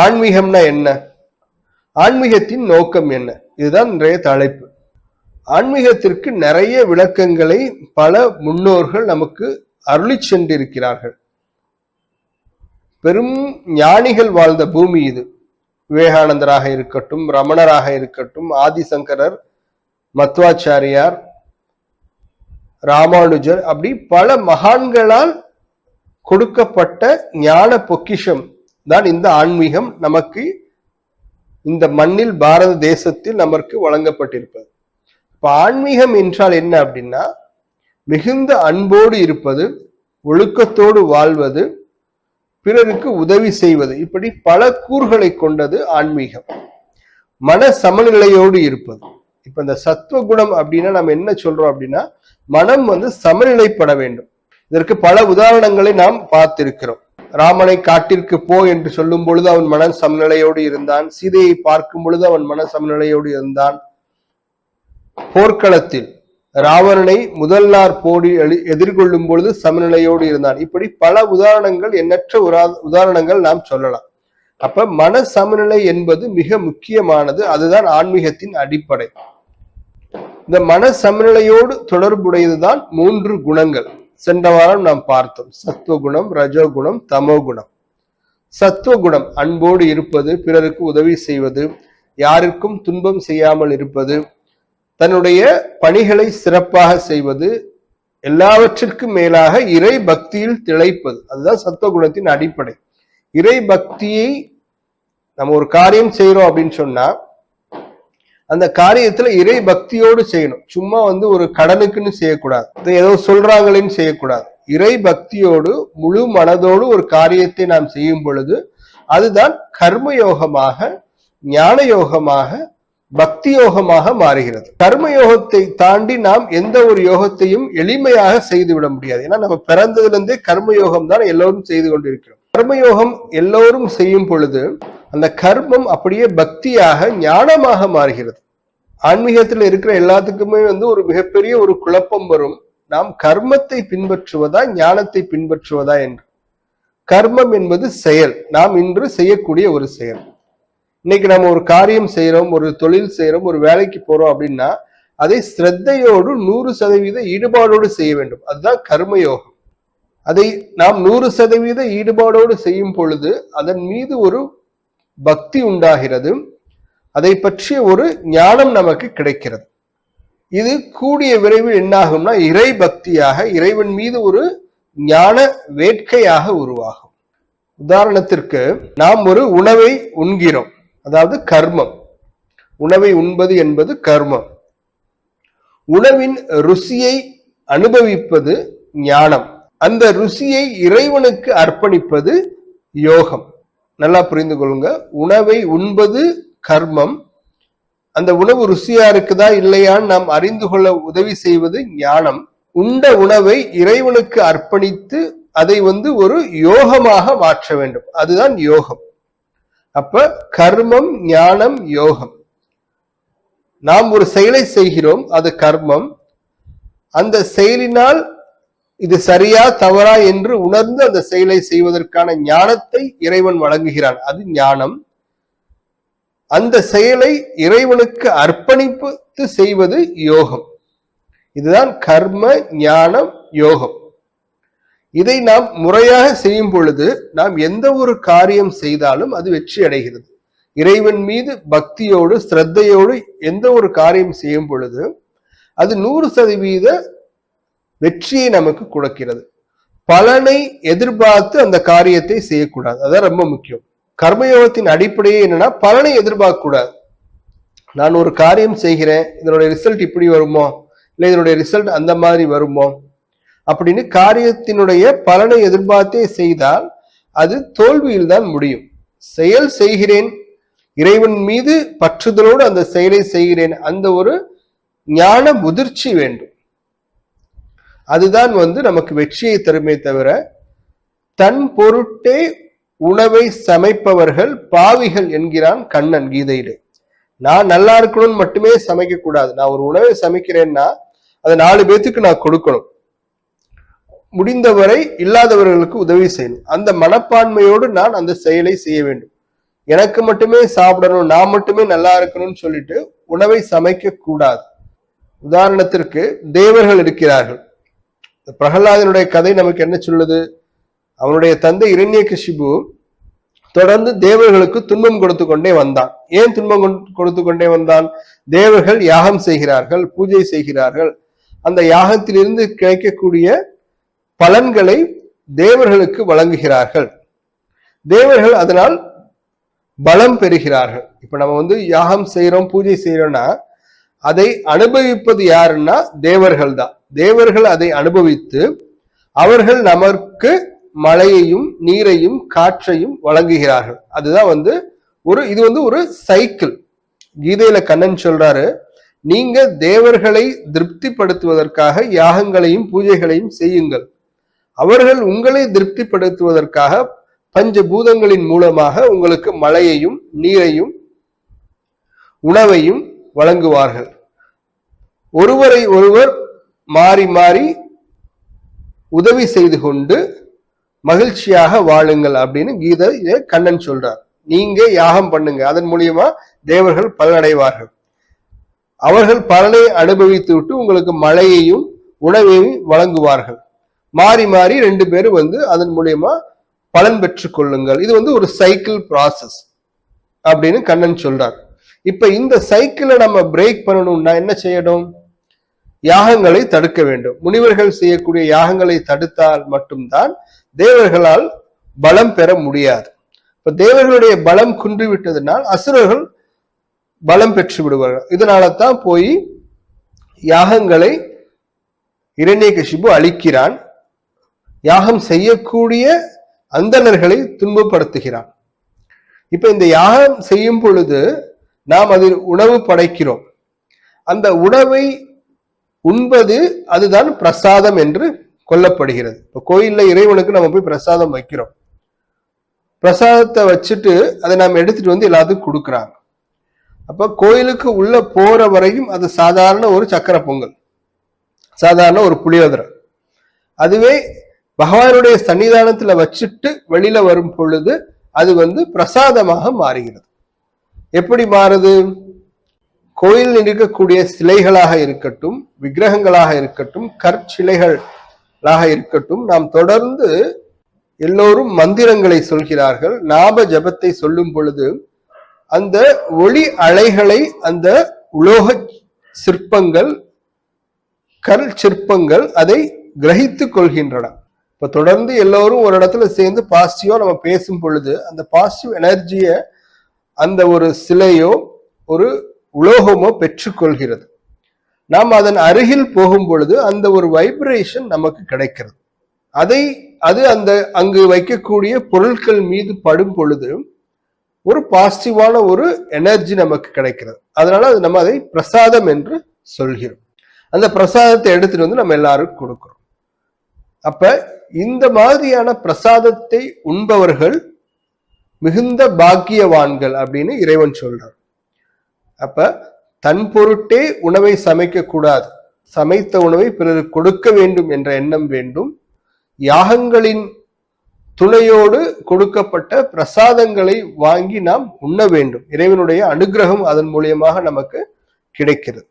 ஆன்மீகம்னா என்ன? ஆன்மீகத்தின் நோக்கம் என்ன? இதுதான் இன்றைய தலைப்பு. ஆன்மீகத்திற்கு நிறைய விளக்கங்களை பல முன்னோர்கள் நமக்கு அருளி சென்றிருக்கிறார்கள். பெரும் ஞானிகள் வாழ்ந்த பூமி இது. விவேகானந்தராக இருக்கட்டும், ரமணராக இருக்கட்டும், ஆதிசங்கரர், மத்வாச்சாரியார், ராமானுஜர், அப்படி பல மகான்களால் கொடுக்கப்பட்ட ஞான பொக்கிஷம் தான் இந்த ஆன்மீகம் நமக்கு இந்த மண்ணில் பாரத தேசத்தில் நமக்கு வழங்கப்பட்டிருப்பது. இப்ப ஆன்மீகம் என்றால் என்ன அப்படின்னா, மிகுந்த அன்போடு இருப்பது, ஒழுக்கத்தோடு வாழ்வது, பிறருக்கு உதவி செய்வது, இப்படி பல கூறுகளை கொண்டது ஆன்மீகம். மன சமநிலையோடு இருப்பது. இப்ப இந்த சத்துவ குணம் அப்படின்னா நம்ம என்ன சொல்றோம் அப்படின்னா, மனம் சமநிலைப்பட வேண்டும். இதற்கு பல உதாரணங்களை நாம் பார்த்திருக்கிறோம். ராமனை காட்டிற்கு போ என்று சொல்லும் பொழுது அவன் மன சமநிலையோடு இருந்தான். சீதையை பார்க்கும் பொழுது அவன் மன சமநிலையோடு இருந்தான். போர்க்களத்தில் ராவணனை முதல் நாள் போடி எதிர்கொள்ளும் பொழுது சமநிலையோடு இருந்தான். இப்படி பல உதாரணங்கள், எண்ணற்ற உதாரணங்கள் நாம் சொல்லலாம். அப்ப மன சமநிலை என்பது மிக முக்கியமானது. அதுதான் ஆன்மீகத்தின் அடிப்படை. இந்த மன சமநிலையோடு தொடர்புடையதுதான் 3 குணங்கள். சென்ற வாரம் நாம் பார்த்தோம். சத்துவகுணம், ரஜோகுணம், தமோகுணம். சத்துவகுணம் அன்போடு இருப்பது, பிறருக்கு உதவி செய்வது, யாருக்கும் துன்பம் செய்யாமல் இருப்பது, தன்னுடைய பணிகளை சிறப்பாக செய்வது, எல்லாவற்றிற்கும் மேலாக இறை பக்தியில் திளைப்பது. அதுதான் சத்துவகுணத்தின் அடிப்படை. இறை பக்தியை நம்ம ஒரு காரியம் செய்யறோம் அப்படின்னு சொன்னா அந்த காரியத்துல இறை பக்தியோடு செய்யணும். சும்மா ஒரு கடனுக்குன்னு செய்யக்கூடாது, ஏதோ சொல்றாங்களேன்னு செய்யக்கூடாது. இறை பக்தியோடு முழு மனதோடு ஒரு காரியத்தை நாம் செய்யும் பொழுது அதுதான் கர்மயோகமாக, ஞான யோகமாக, பக்தி யோகமாக மாறுகிறது. கர்மயோகத்தை தாண்டி நாம் எந்த ஒரு யோகத்தையும் எளிமையாக செய்துவிட முடியாது. ஏன்னா நம்ம பிறந்ததுல இருந்தே கர்மயோகம் தான் எல்லோரும் செய்து கொண்டிருக்கிறோம். கர்மயோகம் எல்லோரும் செய்யும் பொழுது அந்த கர்மம் அப்படியே பக்தியாக, ஞானமாக மாறுகிறது. ஆன்மீகத்தில் இருக்கிற எல்லாத்துக்குமே ஒரு மிகப்பெரிய ஒரு குழப்பம் வரும். நாம் கர்மத்தை பின்பற்றுவதா, ஞானத்தை பின்பற்றுவதா என்று. கர்மம் என்பது செயல், நாம் இன்று செய்யக்கூடிய ஒரு செயல். இன்னைக்கு நம்ம ஒரு காரியம் செய்யறோம், ஒரு தொழில் செய்யறோம், ஒரு வேலைக்கு போறோம் அப்படின்னா அதை ஸ்ரத்தையோடு 100% ஈடுபாடோடு செய்ய வேண்டும். அதுதான் கர்மயோகம். அதை நாம் 100% ஈடுபாடோடு செய்யும் பொழுது அதன் மீது ஒரு பக்தி உண்டாகிறது. அதை பற்றிய ஒரு ஞானம் நமக்கு கிடைக்கிறது. இது கூடிய விரைவில் என்னாகும்னா இறை பக்தியாக, இறைவன் மீது ஒரு ஞான வேட்கையாக உருவாகும். உதாரணத்திற்கு, நாம் ஒரு உணவை உண்கிறோம், அதாவது கர்மம். உணவை உண்பது என்பது கர்மம். உணவின் ருசியை அனுபவிப்பது ஞானம். அந்த ருசியை இறைவனுக்கு அர்ப்பணிப்பது யோகம். நல்லா புரிந்து கொள்ளுங்க. உணவை உண்பது கர்மம். அந்த உணவு ருசியா இருக்குதா இல்லையான்னு நாம் அறிந்து கொள்ள உதவி செய்வது ஞானம். உண்ட உணவை இறைவனுக்கு அர்ப்பணித்து அதை ஒரு யோகமாக மாற்ற வேண்டும். அதுதான் யோகம். அப்ப கர்மம், ஞானம், யோகம். நாம் ஒரு செயலை செய்கிறோம், அது கர்மம். அந்த செயலினால் இது சரியா தவறா என்று உணர்ந்து அந்த செயலை செய்வதற்கான ஞானத்தை இறைவன் வழங்குகிறான், அது ஞானம். அந்த செயலை இறைவனுக்கு அர்ப்பணித்து செய்வது யோகம். இதுதான் கர்ம, ஞானம், யோகம். இதை நாம் முறையாக செய்யும் பொழுது நாம் எந்த ஒரு காரியம் செய்தாலும் அது வெற்றி அடைகிறது. இறைவன் மீது பக்தியோடு, ஸ்ரத்தையோடு எந்த ஒரு காரியம் செய்யும் பொழுது அது 100% வெற்றியை நமக்கு கொடுக்கிறது. பலனை எதிர்பார்த்து அந்த காரியத்தை செய்யக்கூடாது. அதான் ரொம்ப முக்கியம். கர்மயோகத்தின் அடிப்படையே என்னன்னா, பலனை எதிர்பார்க்க கூடாது. நான் ஒரு காரியம் செய்கிறேன், இதனுடைய ரிசல்ட் இப்படி வருமோ, இல்லை இதனுடைய ரிசல்ட் அந்த மாதிரி வருமோ அப்படின்னு காரியத்தினுடைய பலனை எதிர்பார்த்தே செய்தால் அது தோல்வியில் தான் முடியும். செயல் செய்கிறேன், இறைவன் மீது பற்றுதலோடு அந்த செயலை செய்கிறேன், அந்த ஒரு ஞான முதிர்ச்சி வேண்டும். அதுதான் நமக்கு வெற்றியை தருமே தவிர, தன் பொருட்டே உணவை சமைப்பவர்கள் பாவிகள் என்கிறான் கண்ணன் கீதையிலே. நான் நல்லா இருக்கணும்னு மட்டுமே சமைக்க கூடாது. நான் ஒரு உணவை சமைக்கிறேன்னா அதை 4 பேத்துக்கு நான் கொடுக்கணும். முடிந்தவரை இல்லாதவர்களுக்கு உதவி செய்யணும். அந்த மனப்பான்மையோடு நான் அந்த செயலை செய்ய வேண்டும். எனக்கு மட்டுமே சாப்பிடணும், நான் மட்டுமே நல்லா இருக்கணும்னு சொல்லிட்டு உணவை சமைக்க கூடாது. உதாரணத்திற்கு தேவர்கள் இருக்கிறார்கள். பிரகலாதனுடைய கதை நமக்கு என்ன சொல்லுது? அவனுடைய தந்தை இரண்யகசிபு தொடர்ந்து தேவர்களுக்கு துன்பம் கொடுத்து கொண்டே வந்தான். ஏன் துன்பம் கொடுத்து கொண்டே வந்தான்? தேவர்கள் யாகம் செய்கிறார்கள், பூஜை செய்கிறார்கள். அந்த யாகத்திலிருந்து கிடைக்கக்கூடிய பலன்களை தேவர்களுக்கு வழங்குகிறார்கள். தேவர்கள் அதனால் பலம் பெறுகிறார்கள். இப்ப நம்ம யாகம் செய்யறோம், பூஜை செய்யறோம்னா அதை அனுபவிப்பது யாருன்னா தேவர்கள் தான். தேவர்கள் அதை அனுபவித்து அவர்கள் நமக்கு மழையையும் நீரையும் காற்றையும் வழங்குகிறார்கள். அதுதான் இது ஒரு சைக்கிள். கீதையில கண்ணன் சொல்றாரு, நீங்க தேவர்களை திருப்திப்படுத்துவதற்காக யாகங்களையும் பூஜைகளையும் செய்யுங்கள், அவர்கள் உங்களை திருப்திப்படுத்துவதற்காக பஞ்சபூதங்களின் மூலமாக உங்களுக்கு மழையையும் நீரையும் உணவையும் வழங்குவார்கள். ஒருவரை ஒருவர் மாறி மாறி உதவி செய்து கொண்டு மகிழ்ச்சியாக வாழுங்கள் அப்படின்னு கீதை கண்ணன் சொல்றார். நீங்க யாகம் பண்ணுங்க, அதன் மூலியமா தேவர்கள் பலனடைவார்கள். அவர்கள் பலனை அனுபவித்து விட்டு உங்களுக்கு மழையையும் உணவையும் வழங்குவார்கள். மாறி மாறி 2 பேரும் அதன் மூலியமா பலன் பெற்றுக் கொள்ளுங்கள். இது ஒரு சைக்கிள் ப்ராசஸ் அப்படின்னு கண்ணன் சொல்றார். இப்ப இந்த சைக்கிளை நம்ம பிரேக் பண்ணணும்னா என்ன செய்யணும்? யாகங்களை தடுக்க வேண்டும். முனிவர்கள் செய்யக்கூடிய யாகங்களை தடுத்தால் மட்டும்தான் தேவர்களால் பலம் பெற முடியாது. இப்ப தேவர்களுடைய பலம் குன்றிவிட்டதனால் அசுரர்கள் பலம் பெற்று விடுவார்கள். இதனால தான் போய் யாகங்களை இரண்யகசிபு அழிக்கிறான். யாகம் செய்யக்கூடிய அந்தணர்களை துன்பப்படுத்துகிறான். இப்ப இந்த யாகம் செய்யும் பொழுது நாம் அதில் உணவு படைக்கிறோம். அந்த உணவை உண்பது அதுதான் பிரசாதம் என்று கொல்லப்படுகிறது. இப்ப கோயில்ல இறைவனுக்கு நம்ம போய் பிரசாதம் வைக்கிறோம். பிரசாதத்தை வச்சுட்டு அதை நாம் எடுத்துட்டு எல்லாத்துக்கும் கொடுக்குறாங்க. அப்ப கோயிலுக்கு உள்ள போற வரையும் அது சாதாரண ஒரு சக்கரை பொங்கல், சாதாரண ஒரு புளியோதரை. அதுவே பகவானுடைய சன்னிதானத்துல வச்சுட்டு வெளியில வரும் பொழுது அது பிரசாதமாக மாறுகிறது. எப்படி மாறுது? கோயிலில் இருக்கக்கூடிய சிலைகளாக இருக்கட்டும், விக்கிரகங்களாக இருக்கட்டும், கற்சிலைகளாக இருக்கட்டும், நாம் தொடர்ந்து எல்லோரும் மந்திரங்களை சொல்கிறார்கள். நாம ஜபத்தை சொல்லும் பொழுது அந்த ஒளி அலைகளை அந்த உலோக சிற்பங்கள், கல் சிற்பங்கள் அதை கிரகித்துக் கொள்கின்றன. இப்ப தொடர்ந்து எல்லோரும் ஒரு இடத்துல சேர்ந்து பாசிட்டிவா நம்ம பேசும் பொழுது அந்த பாசிட்டிவ் எனர்ஜியை அந்த ஒரு சிலையோ ஒரு உலோகமோ பெற்றுக்கொள்கிறது. நாம் அதன் அருகில் போகும் பொழுது அந்த ஒரு வைப்ரேஷன் நமக்கு கிடைக்கிறது. அது அங்கு வைக்கக்கூடிய பொருட்கள் மீது படும் பொழுது ஒரு பாசிட்டிவான ஒரு எனர்ஜி நமக்கு கிடைக்கிறது. அதனால நம்ம அதை பிரசாதம் என்று சொல்கிறோம். அந்த பிரசாதத்தை எடுத்துட்டு நம்ம எல்லாருக்கும் கொடுக்கிறோம். அப்ப இந்த மாதிரியான பிரசாதத்தை உண்பவர்கள் மிகுந்த பாக்கியவான்கள் அப்படின்னு இறைவன் சொல்றார். அப்ப தன் பொருட்டே உணவை சமைக்க கூடாது, சமைத்த உணவை பிறருக்கு கொடுக்க வேண்டும் என்ற எண்ணம் வேண்டும். யாகங்களின் துணையோடு கொடுக்கப்பட்ட பிரசாதங்களை வாங்கி நாம் உண்ண வேண்டும். இறைவனுடைய அனுகிரகம் அதன் மூலியமாக நமக்கு கிடைக்கிறது.